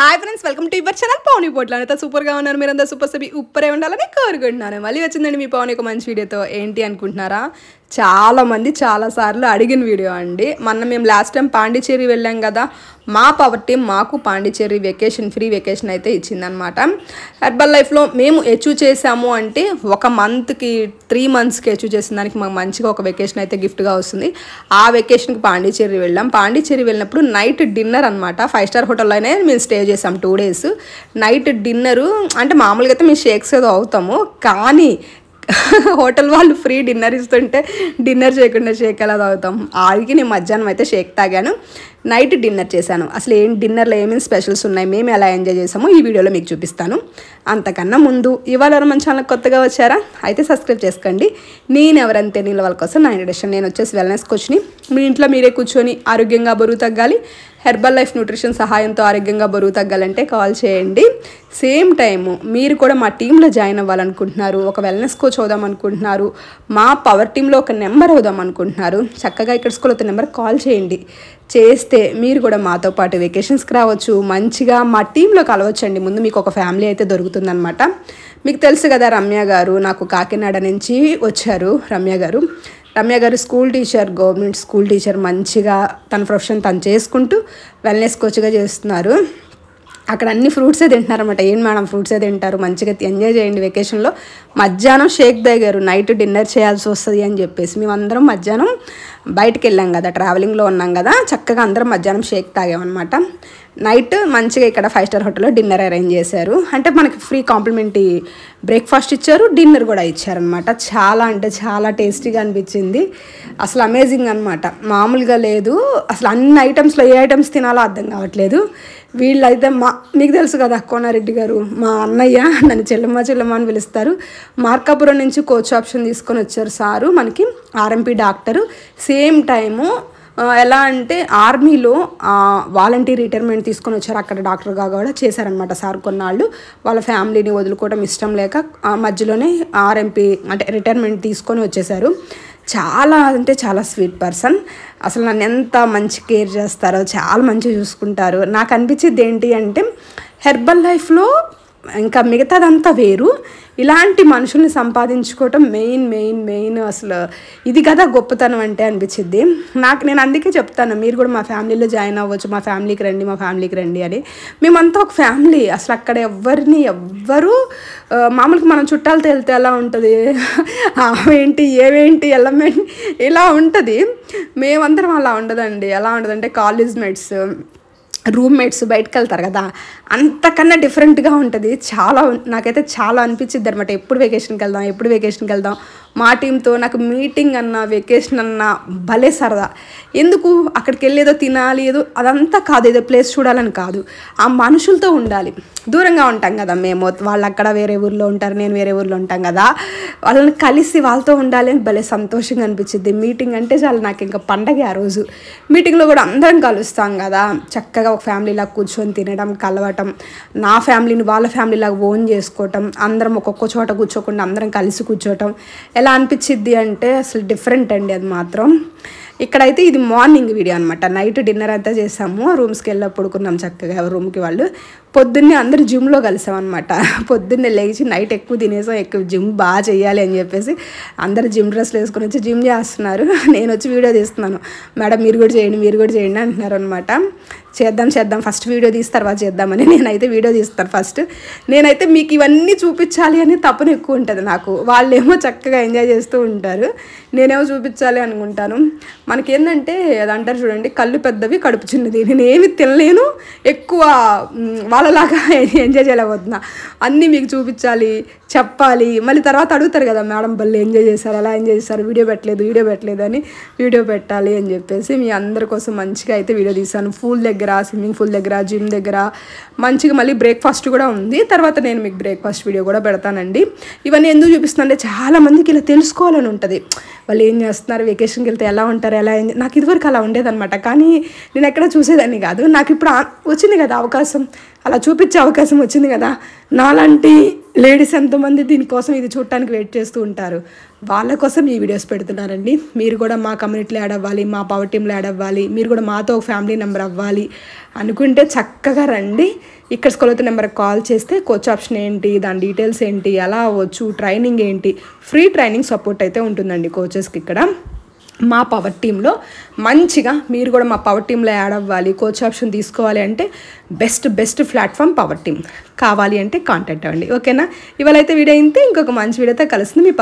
Hi friends, welcome to your channel Pavani Potla. అంతా సూపర్గా ఉన్నారు. మీరంతా సూపర్ సభి ఉప్పరే ఉండాలని కోరుకుంటున్నాను. మళ్ళీ వచ్చిందండి మీ పవన్ ఒక మంచి వీడియోతో. ఏంటి అనుకుంటున్నారా? చాలామంది చాలాసార్లు అడిగిన వీడియో అండి. మేము లాస్ట్ టైం పాండిచేరి వెళ్ళాం కదా, మా పవర్ టీం మాకు పాండిచేరి ఫ్రీ వెకేషన్ అయితే ఇచ్చిందనమాట. హెర్బల్ లైఫ్లో మేము అచీవ్ చేసాము అంటే 1 మంత్కి 3 మంత్స్కి అచీవ్ చేసిన దానికి మాకు మంచిగా ఒక వెకేషన్ అయితే గిఫ్ట్గా వస్తుంది. ఆ వెకేషన్కి పాండిచేరి వెళ్ళాం. పాండిచేరి వెళ్ళినప్పుడు నైట్ డిన్నర్ అనమాట 5 స్టార్ హోటల్లోనే మేము స్టే చేసాం 2 days. నైట్ డిన్నరు అంటే మామూలుగా అయితే మేము షేక్స్ ఏదో అవుతాము, కానీ హోటల్ వాళ్ళు ఫ్రీ డిన్నర్ ఇస్తుంటే డిన్నర్ చేయకుండా షేక్ ఎలా తాగుతాం. ఆడికి నేను మధ్యాహ్నం అయితే షేక్ తాగాను, నైట్ డిన్నర్ చేశాను. అసలు డిన్నర్లో ఏమేమి స్పెషల్స్ ఉన్నాయి, మేము ఎలా ఎంజాయ్ చేసామో ఈ వీడియోలో మీకు చూపిస్తాను. అంతకన్నా ముందు ఇవాళ మన ఛానల్ కొత్తగా వచ్చారా అయితే సబ్స్క్రైబ్ చేసుకోండి. నేను ఎవరంతే నీళ్ళ వాళ్ళ కోసం నా ఇంట్రడక్షన్. నేను వచ్చేసి వెల్నెస్ కోచ్ని. మీ ఇంట్లో మీరే కూర్చొని ఆరోగ్యంగా బరువు తగ్గాలి, హెర్బల్ లైఫ్ న్యూట్రిషన్ సహాయంతో ఆరోగ్యంగా బరువు తగ్గాలంటే కాల్ చేయండి. సేమ్ టైము మీరు కూడా మా టీంలో జాయిన్ అవ్వాలనుకుంటున్నారు, ఒక వెల్నెస్ కోచ్ అవుదాం అనుకుంటున్నారు, మా పవర్ టీంలో ఒక నెంబర్ అవుదాం అనుకుంటున్నారు, చక్కగా ఇక్కడ స్కూల్ ఒక నెంబర్ కాల్ చేయండి. చేస్తే మీరు కూడా మాతో పాటు వెకేషన్స్కి రావచ్చు, మంచిగా మా టీంలో కలవచ్చండి. ముందు మీకు ఒక ఫ్యామిలీ అయితే దొరుకుతుందనమాట. మీకు తెలుసు కదా, రమ్య గారు నాకు కాకినాడ నుంచి వచ్చారు. రమ్య గారు school teacher, government school teacher. మంచిగా తన ప్రొఫెషన్ తను చేసుకుంటూ వెల్నెస్ కోచ్గా చేస్తున్నారు. అక్కడ అన్ని ఫ్రూట్సే తింటున్నారన్నమాట. మేడం ఫ్రూట్సే తింటారు, మంచిగా ఎంజాయ్ చేయండి వెకేషన్లో. మధ్యాహ్నం షేక్ తాగారు, నైట్ డిన్నర్ చేయాల్సి వస్తుంది అని చెప్పేసి మేమందరం మధ్యాహ్నం బయటకు వెళ్ళాం కదా, ట్రావెలింగ్లో ఉన్నాం కదా, చక్కగా అందరం మధ్యాహ్నం షేక్ తాగామన్నమాట. నైట్ మంచిగా ఇక్కడ 5 స్టార్ హోటల్లో డిన్నర్ అరేంజ్ చేశారు. అంటే మనకి ఫ్రీ కాంప్లిమెంటరీ బ్రేక్ఫాస్ట్ ఇచ్చారు, డిన్నర్ కూడా ఇచ్చారనమాట. చాలా అంటే చాలా టేస్టీగా అనిపించింది. అసలు అమేజింగ్ అనమాట, మామూలుగా లేదు. అసలు అన్ని ఐటమ్స్లో ఏ ఐటమ్స్ తినాలో అర్థం కావట్లేదు. వీళ్ళైతే మీకు తెలుసు కదా, కోనారెడ్డి గారు మా అన్నయ్య, నన్ను చెల్లమ్మ అని పిలుస్తారు. మార్కాపురం నుంచి కోచ్ ఆప్షన్ తీసుకొని వచ్చారు సారు, మనకి ఆర్ఎంపీ డాక్టరు. సేమ్ టైము ఎలా అంటే ఆర్మీలో వాలంటీర్ రిటైర్మెంట్ తీసుకొని వచ్చారు, అక్కడ డాక్టర్గా కూడా చేశారనమాట సార్. కొన్నాళ్ళు వాళ్ళ ఫ్యామిలీని వదులుకోవడం ఇష్టం లేక మధ్యలోనే ఆర్ఎంపీ అంటే రిటైర్మెంట్ తీసుకొని వచ్చేసారు. చాలా అంటే చాలా స్వీట్ పర్సన్. అసలు నన్ను ఎంత మంచి కేర్ చేస్తారో, చాలా మంచిగా చూసుకుంటారు. నాకు అనిపించేది ఏంటి అంటే, హెర్బల్ లైఫ్లో ఇంకా మిగతాదంతా వేరు, ఇలాంటి మనుషుల్ని సంపాదించుకోవటం మెయిన్ అసలు ఇది కదా గొప్పతనం అంటే అనిపించింది నాకు. నేను అందుకే చెప్తాను, మీరు కూడా మా ఫ్యామిలీలో జాయిన్ అవ్వచ్చు, మా ఫ్యామిలీకి రండి అని. మేమంతా ఒక ఫ్యామిలీ. అసలు అక్కడ ఎవ్వరు మామూలుగా మనం చుట్టాలతో వెళ్తే ఎలా ఉంటుంది, ఏవేంటి ఎల్లమేంటి ఇలా ఉంటుంది. మేమందరం అలా ఉండదండి. ఎలా ఉంటుందంటే, కాలేజ్ మేట్స్, రూమ్మేట్స్ బయటకు వెళ్తారు కదా, అంతకన్నా డిఫరెంట్గా ఉంటుంది. నాకైతే చాలా అనిపించింది అనమాట. ఎప్పుడు వెకేషన్కి వెళ్దాం మా టీంతో. నాకు మీటింగ్ అన్నా వెకేషన్ అన్నా భలే సరదా. ఎందుకు అక్కడికి వెళ్ళేదో తినాలి ఏదో అదంతా కాదు, ఏదో ప్లేస్ చూడాలని కాదు, ఆ మనుషులతో ఉండాలి. దూరంగా ఉంటాం కదా మేము, వాళ్ళు అక్కడ వేరే ఊర్లో ఉంటారు, నేను వేరే ఊర్లో ఉంటాం కదా, వాళ్ళని కలిసి వాళ్ళతో ఉండాలి అని భలే సంతోషంగా అనిపించింది. మీటింగ్ అంటే చాలా నాకు ఇంకా పండగ. ఆ రోజు మీటింగ్లో కూడా అందరం కలుస్తాం కదా, చక్కగా ఒక ఫ్యామిలీలాగా కూర్చొని తినడం, కలవటం, నా ఫ్యామిలీని వాళ్ళ ఫ్యామిలీలాగా ఓన్ చేసుకోవటం, అందరం ఒక్కొక్క చోట కూర్చోకుండా అందరం కలిసి కూర్చోవటం ఎలా అనిపించిద్ది అంటే అసలు డిఫరెంట్ అండి అది మాత్రం. ఇక్కడైతే ఇది మార్నింగ్ వీడియో అనమాట. నైట్ డిన్నర్ అంతా చేసాము, రూమ్స్కి వెళ్ళి పడుకున్నాం చక్కగా రూమ్కి వాళ్ళు. పొద్దున్నే అందరూ జిమ్లో కలిసామన్నమాట. పొద్దున్నే లేచి నైట్ ఎక్కువ తినేసాం, ఎక్కువ జిమ్ బాగా చేయాలి అని చెప్పేసి అందరూ జిమ్ డ్రెస్లు వేసుకొని వచ్చి జిమ్ చేస్తున్నారు. నేను వచ్చి వీడియో తీస్తున్నాను. మేడం మీరు కూడా చేయండి అంటున్నారు అనమాట. చేద్దాం ఫస్ట్ వీడియో తీసి తర్వాత చేద్దామని నేనైతే వీడియో తీస్తాను ఫస్ట్. నేనైతే మీకు ఇవన్నీ చూపించాలి అని తపన ఎక్కువ ఉంటుంది నాకు. వాళ్ళేమో చక్కగా ఎంజాయ్ చేస్తూ ఉంటారు, నేనేమో చూపించాలి అనుకుంటాను. మనకేంటంటే అది అంటారు చూడండి, కళ్ళు పెద్దవి కడుపు చిన్నది. నేను ఏమి తినలేను, ఎక్కువ వాళ్ళలాగా ఎంజాయ్ చేయలేకపోతున్నా. అన్నీ మీకు చూపించాలి, చెప్పాలి. మళ్ళీ తర్వాత అడుగుతారు కదా, మేడం బళ్ళు ఎంజాయ్ చేశారు, ఎలా ఎంజాయ్ చేశారు, వీడియో పెట్టలేదు అని. వీడియో పెట్టాలి అని చెప్పేసి మీ అందరి కోసం మంచిగా అయితే వీడియో తీశాను. స్విమ్మింగ్ పూల్ దగ్గర, జిమ్ దగ్గర మంచిగా. మళ్ళీ బ్రేక్ఫాస్ట్ కూడా ఉంది, తర్వాత నేను మీకు బ్రేక్ఫాస్ట్ వీడియో కూడా పెడతానండి. ఇవన్నీ ఎందుకు చూపిస్తున్నా అంటే, చాలామందికి ఇలా తెలుసుకోవాలని ఉంటుంది, వాళ్ళు ఏం చేస్తున్నారు, వెకేషన్కి వెళ్తే ఎలా ఉంటారు, ఎలా ఎంజాయ్. నాకు ఇదివరకు అలా ఉండేదన్నమాట, కానీ నేను ఎక్కడ చూసేదాన్ని కాదు. నాకు ఇప్పుడు వచ్చింది కదా అవకాశం, అలా చూపించే అవకాశం వచ్చింది కదా. నాలాంటి లేడీస్ ఎంతోమంది దీనికోసం ఇది చూడటానికి వెయిట్ చేస్తూ ఉంటారు, వాళ్ళ కోసం ఈ వీడియోస్ పెడుతున్నారండి. మీరు కూడా మా కమ్యూనిటీలో యాడ్ అవ్వాలి, మా పవర్ టీంలో యాడ్ అవ్వాలి, మీరు కూడా మాతో ఒక ఫ్యామిలీ మెంబర్ అవ్వాలి అనుకుంటే చక్కగా రండి. ఇక్కడ స్కూల్ అవుతున్న నెంబర్కి కాల్ చేస్తే కోచ్ ఆప్షన్ ఏంటి, దాని డీటెయిల్స్ ఏంటి, ఎలా అవ్వచ్చు, ట్రైనింగ్ ఏంటి, ఫ్రీ ట్రైనింగ్ సపోర్ట్ అయితే ఉంటుందండి కోచెస్కి ఇక్కడ. మా పవర్ టీంలో మంచిగా మీరు కూడా మా పవర్ టీంలో యాడ్ అవ్వాలి, కోచ్ ఆప్షన్ తీసుకోవాలి అంటే బెస్ట్ ప్లాట్ఫామ్ పవర్ టీమ్. కావాలి అంటే కాంటాక్ట్ అవ్వండి. ఓకేనా? ఇవాళ అయితే వీడియో అయితే ఇంకొక మంచి వీడియోతో కలుస్తుంది మీ